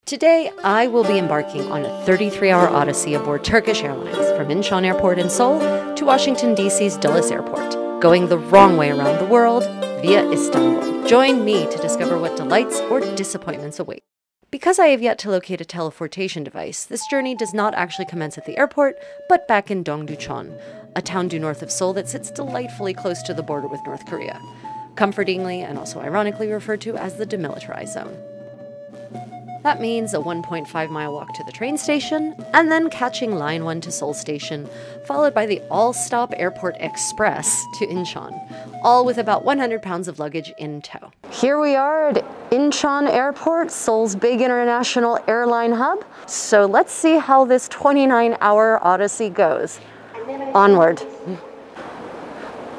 Today, I will be embarking on a 33-hour odyssey aboard Turkish Airlines from Incheon Airport in Seoul to Washington, D.C.'s Dulles Airport, going the wrong way around the world via Istanbul. Join me to discover what delights or disappointments await. Because I have yet to locate a teleportation device, this journey does not actually commence at the airport, but back in Dongducheon, a town due north of Seoul that sits delightfully close to the border with North Korea, comfortingly and also ironically referred to as the demilitarized zone. That means a 1.5-mile walk to the train station, and then catching Line 1 to Seoul Station, followed by the all-stop Airport Express to Incheon, all with about 100 pounds of luggage in tow. Here we are at Incheon Airport, Seoul's big international airline hub. So let's see how this 29-hour odyssey goes. Onward.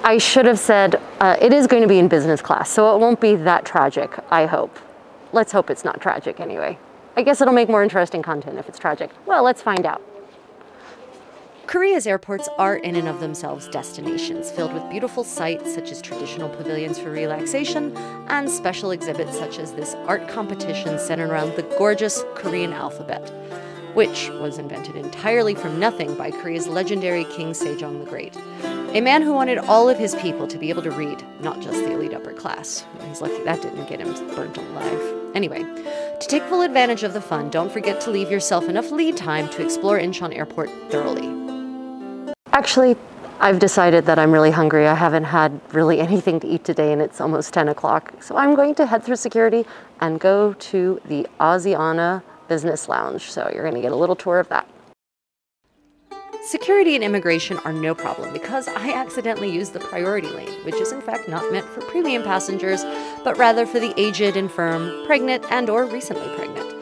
I should have said it is going to be in business class, so it won't be that tragic, I hope. Let's hope it's not tragic anyway. I guess it'll make more interesting content if it's tragic. Well, let's find out. Korea's airports are in and of themselves destinations filled with beautiful sights such as traditional pavilions for relaxation and special exhibits such as this art competition centered around the gorgeous Korean alphabet, which was invented entirely from nothing by Korea's legendary King Sejong the Great, a man who wanted all of his people to be able to read, not just the elite upper class. He's lucky that didn't get him burnt alive. Anyway, to take full advantage of the fun, don't forget to leave yourself enough lead time to explore Incheon Airport thoroughly. Actually, I've decided that I'm really hungry. I haven't had really anything to eat today and it's almost 10 o'clock. So I'm going to head through security and go to the Asiana Business Lounge. So you're going to get a little tour of that. Security and immigration are no problem because I accidentally used the priority lane, which is in fact not meant for premium passengers, but rather for the aged, infirm, pregnant, and or recently pregnant.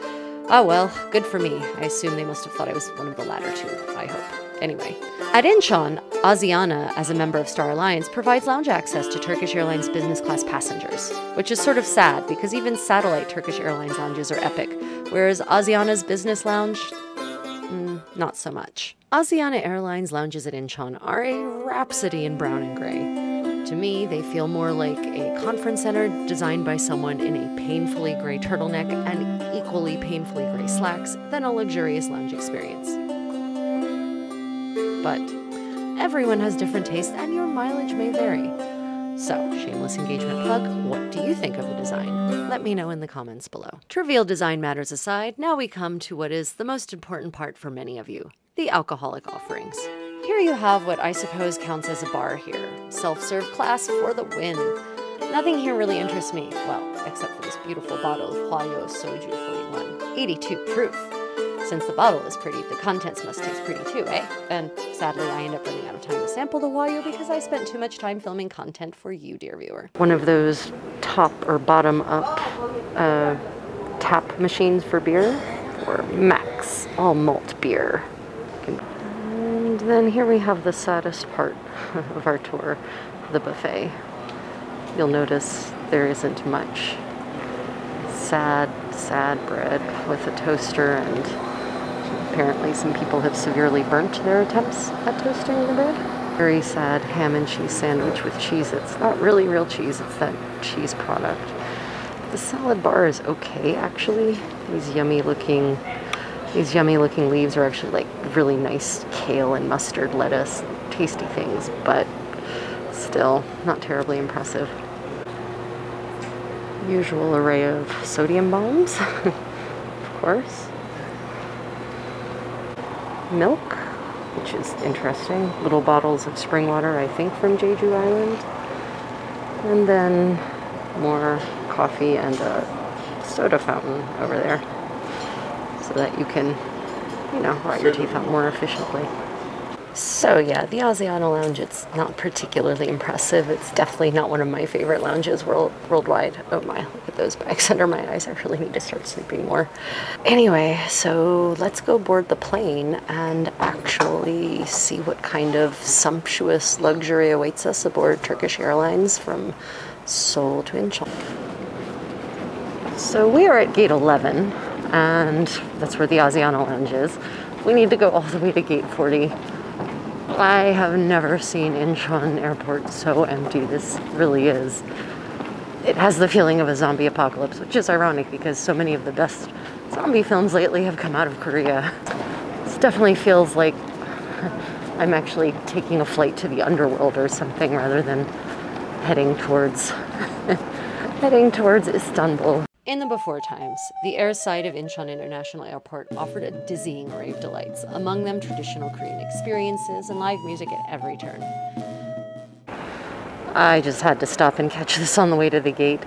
Oh well, good for me. I assume they must have thought I was one of the latter two, I hope. Anyway, at Incheon, Asiana, as a member of Star Alliance, provides lounge access to Turkish Airlines business class passengers, which is sort of sad because even satellite Turkish Airlines lounges are epic, whereas Asiana's business lounge, not so much. Asiana Airlines lounges at Incheon are a rhapsody in brown and gray. To me, they feel more like a conference center designed by someone in a painfully gray turtleneck and equally painfully gray slacks than a luxurious lounge experience. But everyone has different tastes and your mileage may vary. So, shameless engagement plug, what do you think of the design? Let me know in the comments below. Trivial design matters aside, now we come to what is the most important part for many of you, the alcoholic offerings. Here you have what I suppose counts as a bar here. Self-serve class for the win. Nothing here really interests me, well, except for this beautiful bottle of Hwayo Soju 41, 82 proof. Since the bottle is pretty, the contents must taste pretty too, eh? And sadly, I end up running out of time to sample the Hwayo because I spent too much time filming content for you, dear viewer. One of those top or bottom up tap machines for beer, or Max all malt beer. And then here we have the saddest part of our tour, the buffet. You'll notice there isn't much. Sad, sad bread with a toaster, and apparently some people have severely burnt their attempts at toasting the bread. Very sad ham and cheese sandwich with cheese. It's not really real cheese, it's that cheese product. The salad bar is okay, actually. These yummy looking leaves are actually like really nice kale and mustard lettuce, tasty things, but still not terribly impressive. Usual array of sodium bombs, of course. Milk, which is interesting. Little bottles of spring water, I think from Jeju Island. And then more coffee and a soda fountain over there so that you can, you know, rot your teeth out more efficiently. So yeah, the Asiana Lounge, it's not particularly impressive. It's definitely not one of my favorite lounges worldwide. Oh my, look at those bags under my eyes. I really need to start sleeping more. Anyway, so let's go board the plane and actually see what kind of sumptuous luxury awaits us aboard Turkish Airlines from Seoul to Incheon. So we are at gate 11, and that's where the Asiana Lounge is. We need to go all the way to gate 40. I have never seen Incheon Airport so empty. This really is. It has the feeling of a zombie apocalypse, which is ironic because so many of the best Zombie films lately have come out of Korea. This definitely feels like I'm actually taking a flight to the underworld or something rather than heading towards Istanbul. In the before times, the airside of Incheon International Airport offered a dizzying array of delights, among them traditional Korean experiences and live music at every turn. I just had to stop and catch this on the way to the gate.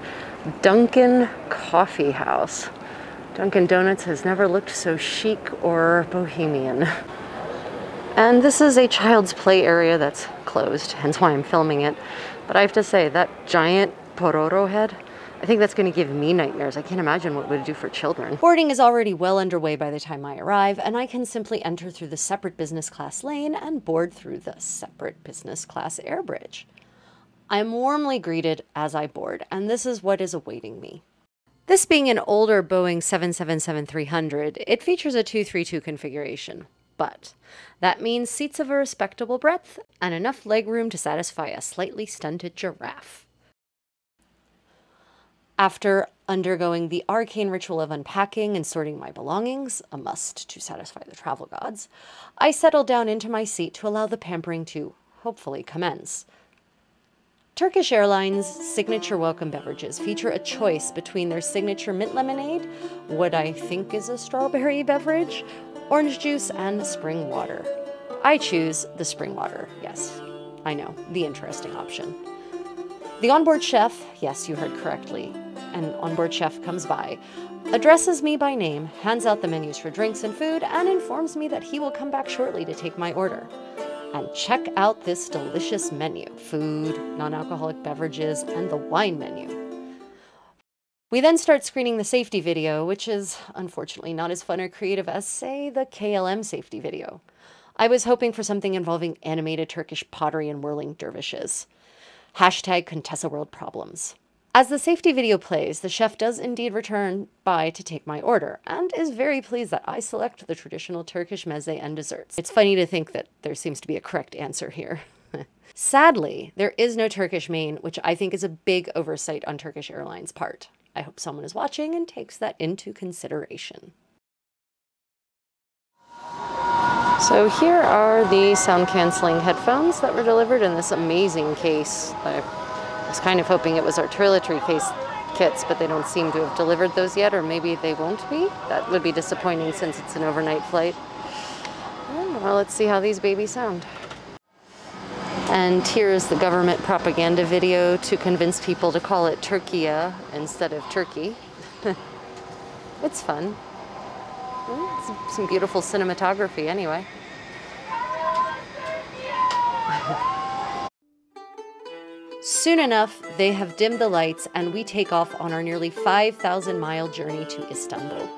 Dunkin' Coffee House. Dunkin' Donuts has never looked so chic or bohemian. And this is a child's play area that's closed, hence why I'm filming it. But I have to say, that giant pororo head, I think that's going to give me nightmares. I can't imagine what it would do for children. Boarding is already well underway by the time I arrive, and I can simply enter through the separate business class lane and board through the separate business class air bridge. I'm warmly greeted as I board, and this is what is awaiting me. This being an older Boeing 777-300, it features a 232 configuration, but that means seats of a respectable breadth and enough legroom to satisfy a slightly stunted giraffe. After undergoing the arcane ritual of unpacking and sorting my belongings, a must to satisfy the travel gods, I settled down into my seat to allow the pampering to hopefully commence. Turkish Airlines' signature welcome beverages feature a choice between their signature mint lemonade, what I think is a strawberry beverage, orange juice, and spring water. I choose the spring water, yes, I know, the interesting option. The onboard chef, yes, you heard correctly, an onboard chef comes by, addresses me by name, hands out the menus for drinks and food, and informs me that he will come back shortly to take my order. And check out this delicious menu: food, non-alcoholic beverages, and the wine menu. We then start screening the safety video, which is unfortunately not as fun or creative as, say, the KLM safety video. I was hoping for something involving animated Turkish pottery and whirling dervishes. Hashtag Contessa World Problems. As the safety video plays, the chef does indeed return by to take my order, and is very pleased that I select the traditional Turkish meze and desserts. It's funny to think that there seems to be a correct answer here. Sadly, there is no Turkish main, which I think is a big oversight on Turkish Airlines' part. I hope someone is watching and takes that into consideration. So here are the sound-canceling headphones that were delivered in this amazing case. I was kind of hoping it was our toiletry case kits, but they don't seem to have delivered those yet, or maybe they won't be. That would be disappointing since it's an overnight flight. Well, let's see how these babies sound. And here's the government propaganda video to convince people to call it Turkiya instead of Turkey. It's fun. It's some beautiful cinematography anyway. Soon enough, they have dimmed the lights and we take off on our nearly 5,000-mile journey to Istanbul.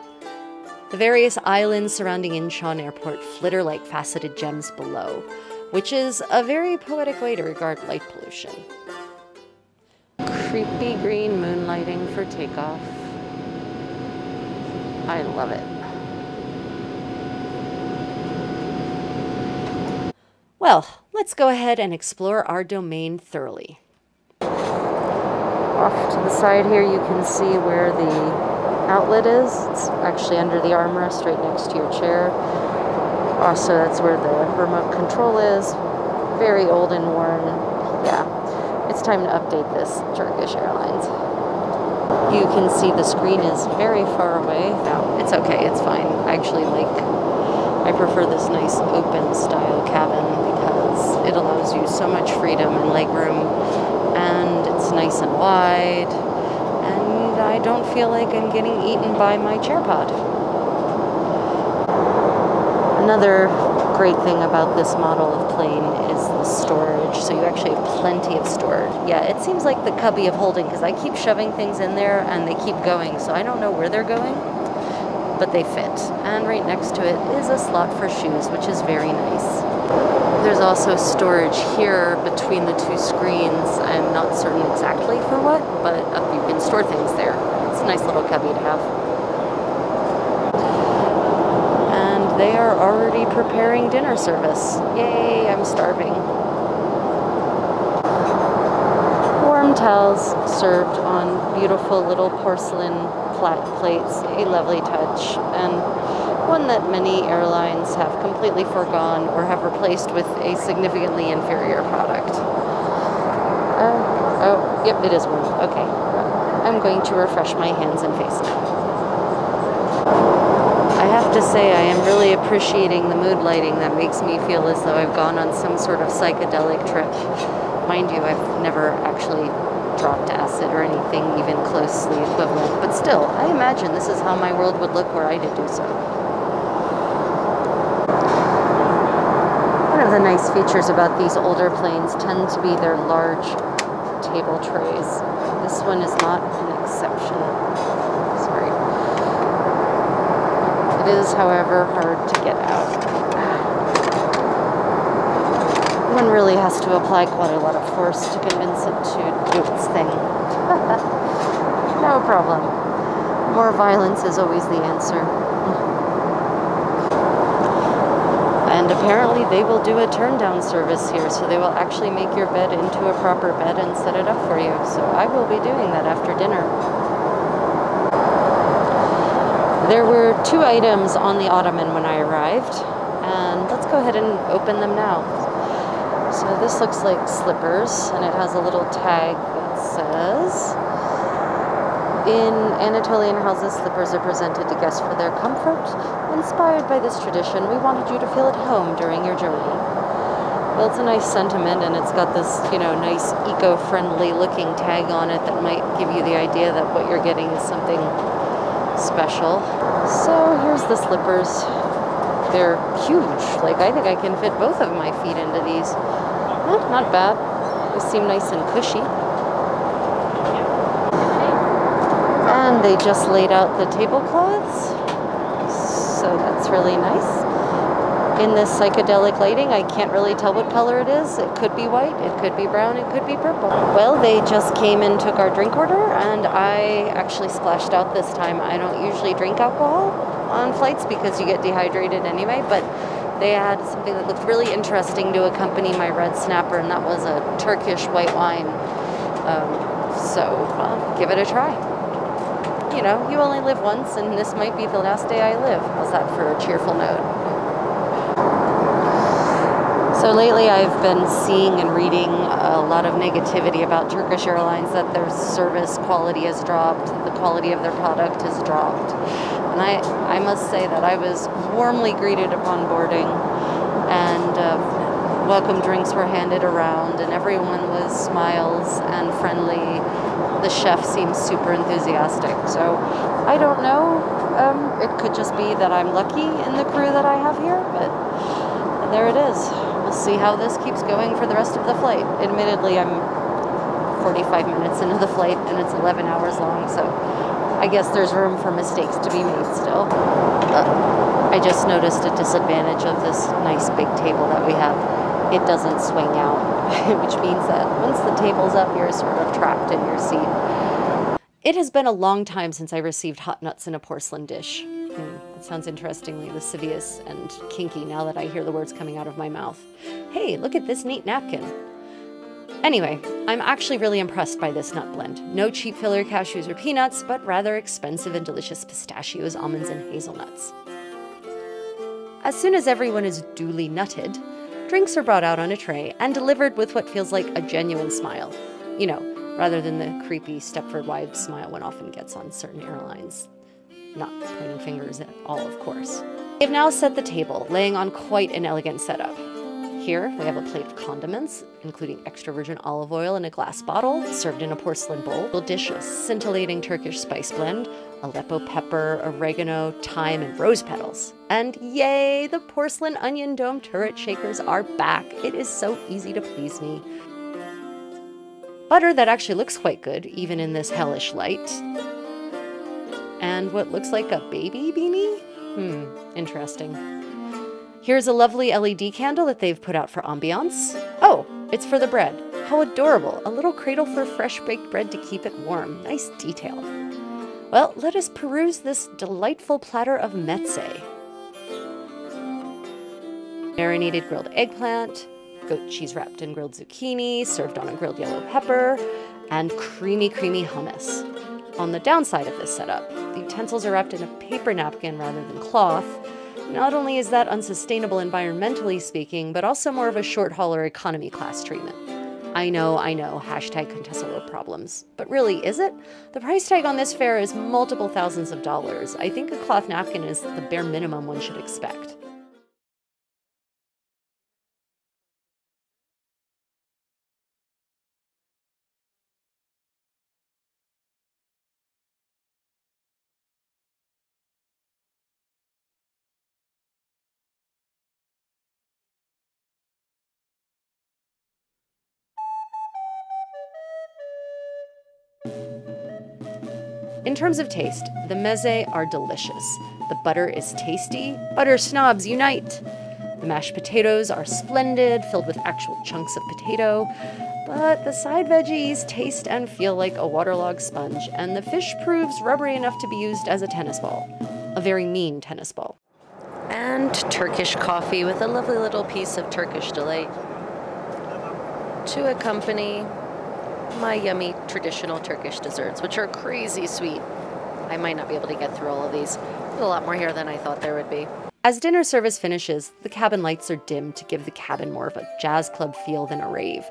The various islands surrounding Incheon Airport flitter like faceted gems below, which is a very poetic way to regard light pollution. Creepy green moonlighting for takeoff. I love it. Well, let's go ahead and explore our domain thoroughly. Off to the side here, you can see where the outlet is. It's actually under the armrest right next to your chair. Also, that's where the remote control is. Very old and worn. Yeah, it's time to update this Turkish Airlines. You can see the screen is very far away. No, it's okay, it's fine. I actually I prefer this nice open style cabin because it allows you so much freedom and legroom, and it's nice and wide, and I don't feel like I'm getting eaten by my chair pod. Another great thing about this model of plane is the storage, so you actually have plenty of storage. Yeah, it seems like the cubby of holding, because I keep shoving things in there and they keep going, so I don't know where they're going, but they fit. And right next to it is a slot for shoes, which is very nice. There's also storage here between the two screens. I'm not certain exactly for what, but you can store things there. It's a nice little cubby to have. And they are already preparing dinner service. Yay, I'm starving. Warm towels served on beautiful little porcelain flat plates, a lovely touch, and one that many airlines have completely forgone or have replaced with a significantly inferior product. Oh, yep, it is warm. Okay. I'm going to refresh my hands and face now. I have to say I am really appreciating the mood lighting that makes me feel as though I've gone on some sort of psychedelic trip. Mind you, I've never actually dropped acid or anything even closely equivalent, but still, I imagine this is how my world would look were I to do so. One of the nice features about these older planes tend to be their large table trays. This one is not an exception. Sorry. It is, however, hard to get out. One really has to apply quite a lot of force to convince it to do its thing. No problem. More violence is always the answer. And apparently they will do a turn-down service here, so they will actually make your bed into a proper bed and set it up for you. So I will be doing that after dinner. There were 2 items on the ottoman when I arrived, and let's go ahead and open them now. So this looks like slippers, and it has a little tag that says, "In Anatolian houses, slippers are presented to guests for their comfort. Inspired by this tradition, we wanted you to feel at home during your journey." Well, it's a nice sentiment, and it's got this, nice eco-friendly looking tag on it that might give you the idea that what you're getting is something special. So here's the slippers. They're huge. Like, I think I can fit both of my feet into these. Not bad. They seem nice and cushy. And they just laid out the tablecloths. So that's really nice. In this psychedelic lighting, I can't really tell what color it is. It could be white, it could be brown, it could be purple. Well, they just came and took our drink order, and I actually splashed out this time. I don't usually drink alcohol on flights because you get dehydrated anyway, but they had something that looked really interesting to accompany my red snapper, and that was a Turkish white wine. So give it a try. You only live once, and this might be the last day I live. How's that for a cheerful note? So lately I've been seeing and reading a lot of negativity about Turkish Airlines, that their service quality has dropped, the quality of their product has dropped. And I must say that I was warmly greeted upon boarding, and welcome drinks were handed around, and everyone was smiles and friendly. The chef seems super enthusiastic. So I don't know. It could just be that I'm lucky in the crew that I have here, but there it is. We'll see how this keeps going for the rest of the flight. Admittedly, I'm 45 minutes into the flight, and it's 11 hours long, so I guess there's room for mistakes to be made still. I just noticed a disadvantage of this nice big table that we have. It doesn't swing out, which means that once the table's up, you're sort of trapped in your seat. It has been a long time since I received hot nuts in a porcelain dish. That sounds interestingly lascivious and kinky now that I hear the words coming out of my mouth. Hey, look at this neat napkin. Anyway, I'm actually really impressed by this nut blend. No cheap filler cashews or peanuts, but rather expensive and delicious pistachios, almonds, and hazelnuts. As soon as everyone is duly nutted, drinks are brought out on a tray and delivered with what feels like a genuine smile. Rather than the creepy Stepford Wives smile one often gets on certain airlines. Not pointing fingers at all, of course. They've now set the table, laying on quite an elegant setup. Here, we have a plate of condiments, including extra virgin olive oil in a glass bottle, served in a porcelain bowl. A dish of scintillating Turkish spice blend, Aleppo pepper, oregano, thyme, and rose petals. And yay, the porcelain onion dome turret shakers are back. It is so easy to please me. Butter that actually looks quite good, even in this hellish light. And what looks like a baby beanie? Interesting. Here's a lovely LED candle that they've put out for ambiance. Oh, it's for the bread. How adorable. A little cradle for fresh baked bread to keep it warm. Nice detail. Well, let us peruse this delightful platter of meze. Marinated grilled eggplant, goat cheese wrapped in grilled zucchini, served on a grilled yellow pepper, and creamy, creamy hummus. On the downside of this setup, The utensils are wrapped in a paper napkin rather than cloth. Not only is that unsustainable environmentally speaking, but also more of a short haul or economy class treatment. I know, hashtag Contessa World problems. But really, is it? The price tag on this fare is multiple thousands of dollars. I think a cloth napkin is the bare minimum one should expect. In terms of taste, the meze are delicious. The butter is tasty. Butter snobs unite! The mashed potatoes are splendid, filled with actual chunks of potato. But the side veggies taste and feel like a waterlogged sponge, and the fish proves rubbery enough to be used as a tennis ball. A very mean tennis ball. And Turkish coffee with a lovely little piece of Turkish delight to accompany my yummy traditional Turkish desserts, which are crazy sweet. I might not be able to get through all of these. There's a lot more here than I thought there would be. As dinner service finishes, the cabin lights are dimmed to give the cabin more of a jazz club feel than a rave.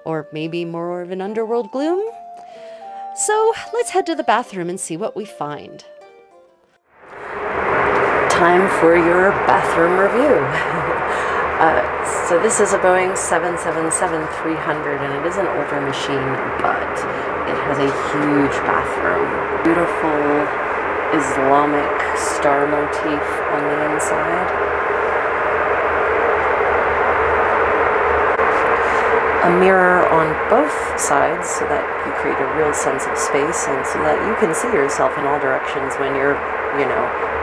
Or maybe more of an underworld gloom? So let's head to the bathroom and see what we find. Time for your bathroom review. So this is a Boeing 777-300, and it is an older machine, but it has a huge bathroom. Beautiful Islamic star motif on the inside. A mirror on both sides so that you create a real sense of space and so that you can see yourself in all directions when you're,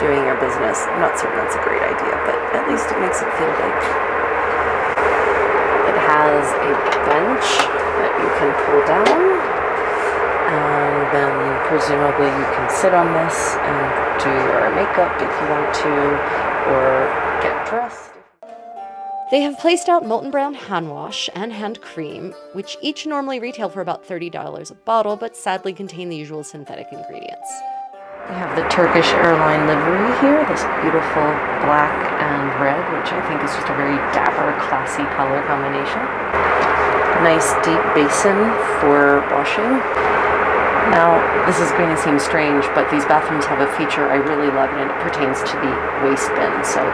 doing your business. I'm not certain that's a great idea, but at least it makes it feel big. It has a bench that you can pull down, and then presumably you can sit on this and do your makeup if you want to, or get dressed. They have placed out Molten Brown hand wash and hand cream, which each normally retail for about $30 a bottle, but sadly contain the usual synthetic ingredients. We have the Turkish Airline livery here, this beautiful black and red, which I think is just a very dapper, classy color combination. Nice deep basin for washing. Now, this is going to seem strange, but these bathrooms have a feature I really love, and it pertains to the waste bin. So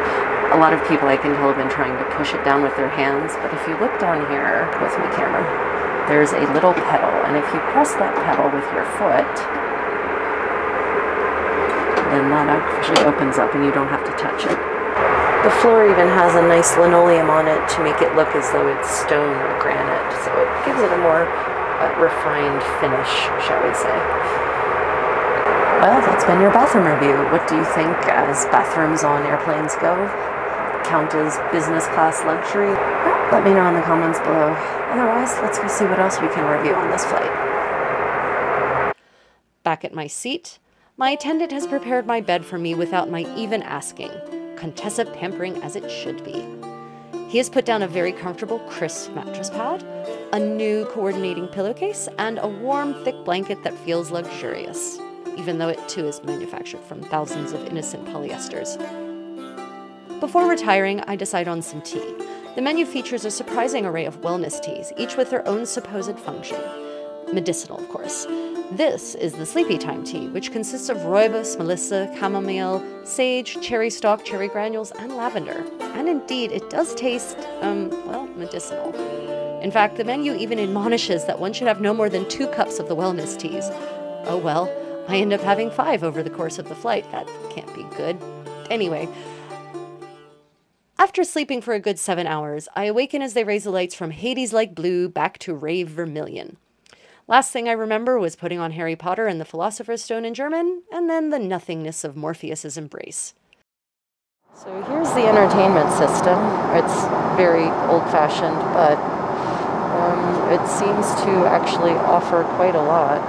a lot of people, I can tell, have been trying to push it down with their hands, but if you look down here with my camera, there's a little pedal, and if you press that pedal with your foot, then that actually opens up and you don't have to touch it. The floor even has a nice linoleum on it to make it look as though it's stone or granite, so it gives it a more refined finish, shall we say. Well, that's been your bathroom review. What do you think as bathrooms on airplanes go? Count as business class luxury? Well, let me know in the comments below. Otherwise, let's go see what else we can review on this flight. Back at my seat, my attendant has prepared my bed for me without my even asking. Contessa pampering as it should be. He has put down a very comfortable, crisp mattress pad, a new coordinating pillowcase, and a warm, thick blanket that feels luxurious, even though it too is manufactured from thousands of innocent polyesters. Before retiring, I decide on some tea. The menu features a surprising array of wellness teas, each with their own supposed function. Medicinal, of course. This is the Sleepy Time tea, which consists of rooibos, melissa, chamomile, sage, cherry stalk, cherry granules, and lavender. And indeed, it does taste, medicinal. In fact, the menu even admonishes that one should have no more than 2 cups of the wellness teas. Oh well, I end up having 5 over the course of the flight. That can't be good. Anyway, after sleeping for a good 7 hours, I awaken as they raise the lights from Hades-like blue back to rave vermilion. Last thing I remember was putting on Harry Potter and the Philosopher's Stone in German, and then the nothingness of Morpheus's embrace. So here's the entertainment system. It's very old-fashioned, but it seems to actually offer quite a lot.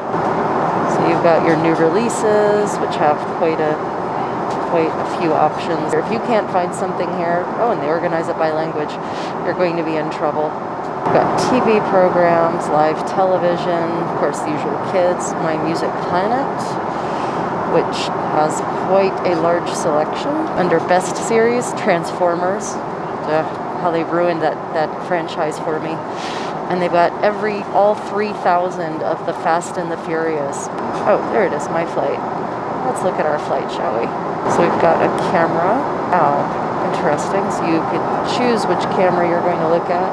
So you've got your new releases, which have quite a few options. If you can't find something here, and they organize it by language, you're going to be in trouble. We've got TV programs, live television, of course the usual kids, My Music Planet. which has quite a large selection. Under Best Series, Transformers. How they ruined that franchise for me. And they've got all 3,000 of the Fast and the Furious. Oh, there it is, my flight. Let's look at our flight, shall we? So we've got a camera. Oh, interesting. So you could choose which camera you're going to look at.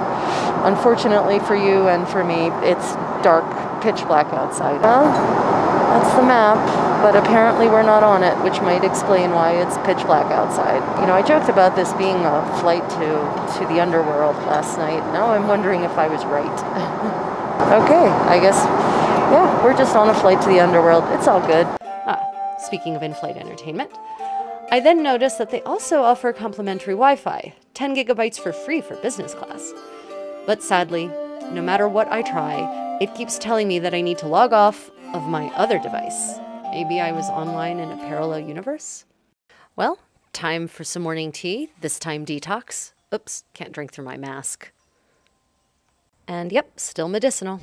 Unfortunately for you and for me, it's dark, pitch black outside. Well, that's the map, but apparently we're not on it, which might explain why it's pitch black outside. You know, I joked about this being a flight to the underworld last night. Now I'm wondering if I was right. Okay, I guess, yeah, we're just on a flight to the underworld. It's all good. Speaking of in-flight entertainment, I then noticed that they also offer complimentary Wi-Fi, 10 gigabytes for free for business class. But sadly, no matter what I try, it keeps telling me that I need to log off of my other device. Maybe I was online in a parallel universe? Well, time for some morning tea, this time detox. Oops, can't drink through my mask. And yep, still medicinal.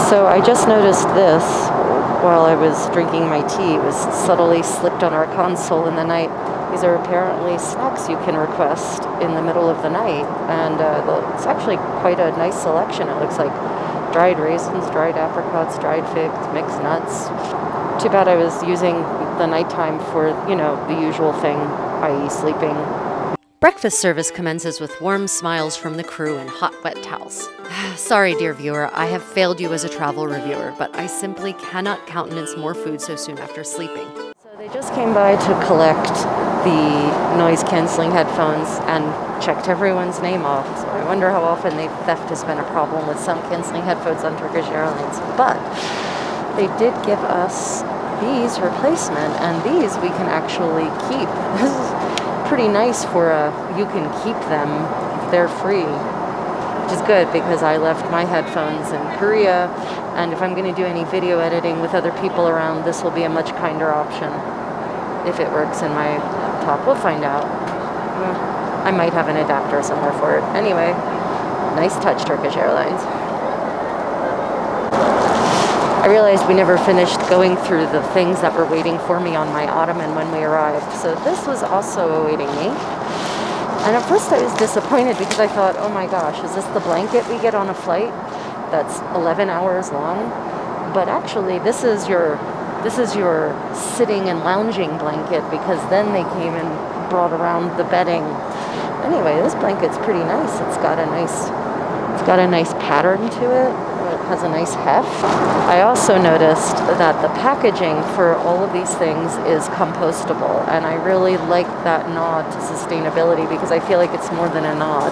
So I just noticed this while I was drinking my tea. It was subtly slipped on our console in the night. These are apparently snacks you can request in the middle of the night. And it's actually quite a nice selection. It looks like dried raisins, dried apricots, dried figs, mixed nuts. Too bad I was using the nighttime for, you know, the usual thing, i.e. sleeping. Breakfast service commences with warm smiles from the crew and hot, wet towels. Sorry, dear viewer, I have failed you as a travel reviewer, but I simply cannot countenance more food so soon after sleeping. So they just came by to collect the noise-canceling headphones and checked everyone's name off. So I wonder how often theft has been a problem with sound canceling headphones on Turkish Airlines. But they did give us these replacement, and these we can actually keep. This is pretty nice for you can keep them, they're free, which is good because I left my headphones in Korea, and if I'm going to do any video editing with other people around, this will be a much kinder option if it works in my laptop. We'll find out. I might have an adapter somewhere for it. Anyway, nice touch, Turkish Airlines. I realized we never finished going through the things that were waiting for me on my ottoman when we arrived. So this was also awaiting me. And at first I was disappointed because I thought, oh my gosh, is this the blanket we get on a flight that's 11 hours long? But actually this is your sitting and lounging blanket, because then they came and brought around the bedding. Anyway, this blanket's pretty nice. It's got a nice pattern to it. It has a nice heft. I also noticed that the packaging for all of these things is compostable, and I really like that nod to sustainability because I feel like it's more than a nod.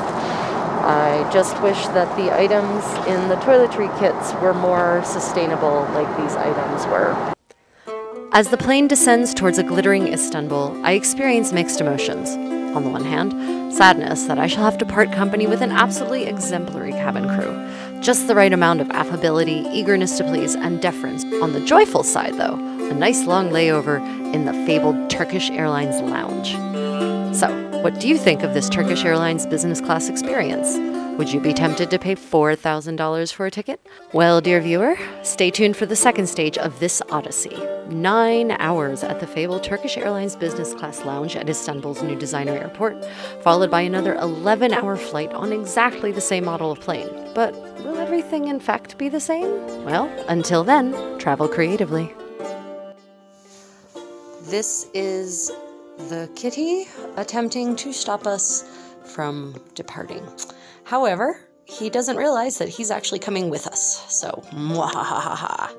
I just wish that the items in the toiletry kits were more sustainable like these items were. As the plane descends towards a glittering Istanbul, I experience mixed emotions. On the one hand, sadness that I shall have to part company with an absolutely exemplary cabin crew. Just the right amount of affability, eagerness to please, and deference. On the joyful side, though, a nice long layover in the fabled Turkish Airlines lounge. So, what do you think of this Turkish Airlines business class experience? Would you be tempted to pay $4,000 for a ticket? Well, dear viewer, stay tuned for the second stage of this odyssey. 9 hours at the fabled Turkish Airlines business class lounge at Istanbul's new designer airport, followed by another 11-hour flight on exactly the same model of plane. But will everything in fact be the same? Well, until then, travel creatively. This is the kitty attempting to stop us from departing. However, he doesn't realize that he's actually coming with us, so mwahaha.